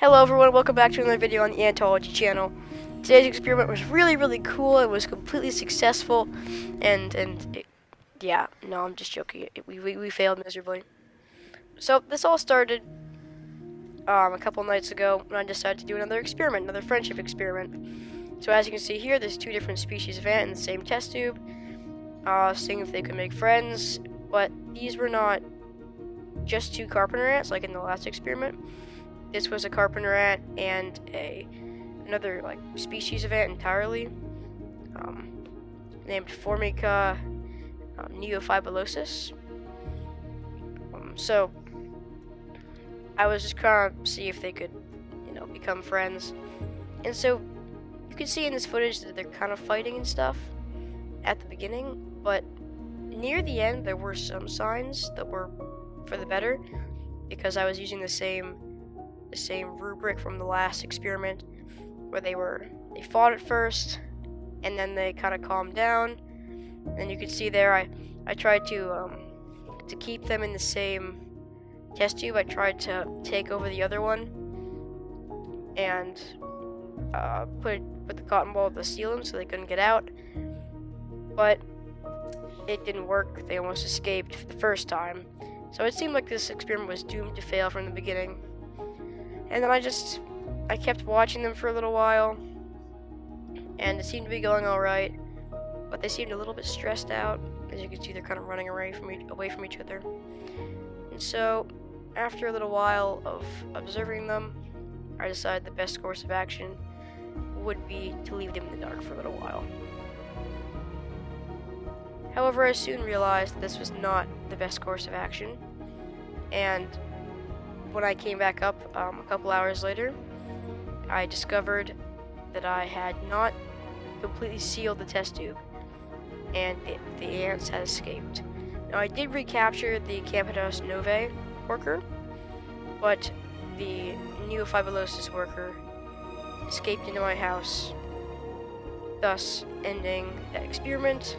Hello everyone, welcome back to another video on the Anthology channel. Today's experiment was really cool. It was completely successful, yeah, no, I'm just joking. We failed miserably. So this all started a couple nights ago when I decided to do another experiment, another friendship experiment. So as you can see here, there's two different species of ant in the same test tube, seeing if they could make friends. But these were not just two carpenter ants like in the last experiment. This was a carpenter ant and another species of ant entirely, named Formica neophybulosus. So I was just trying to see if they could, become friends. And so you can see in this footage that they're kind of fighting and stuff at the beginning, but near the end there were some signs that were for the better, because I was using the same rubric from the last experiment, where they fought at first and then they kind of calmed down. And you can see there I tried to keep them in the same test tube. I tried to take over the other one and put the cotton ball to seal them so they couldn't get out, but it didn't work. They almost escaped for the first time. So it seemed like this experiment was doomed to fail from the beginning. And then I kept watching them for a little while, and it seemed to be going alright, but they seemed a little bit stressed out. As you can see, they're kind of running away from each other. And so, after a little while of observing them, I decided the best course of action would be to leave them in the dark for a little while. However, I soon realized this was not the best course of action, and when I came back up a couple hours later, I discovered that I had not completely sealed the test tube, and the ants had escaped. Now, I did recapture the Campidas novae worker, but the neophybulosus worker escaped into my house, thus ending that experiment,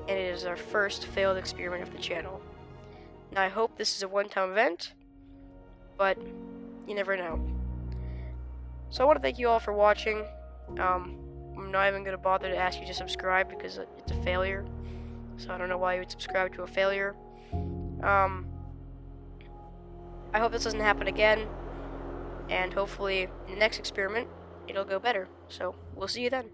and it is our first failed experiment of the channel. Now, I hope this is a one-time event, but you never know. So I want to thank you all for watching. I'm not even going to bother to ask you to subscribe because it's a failure. So I don't know why you would subscribe to a failure. I hope this doesn't happen again, and hopefully in the next experiment it'll go better. So we'll see you then.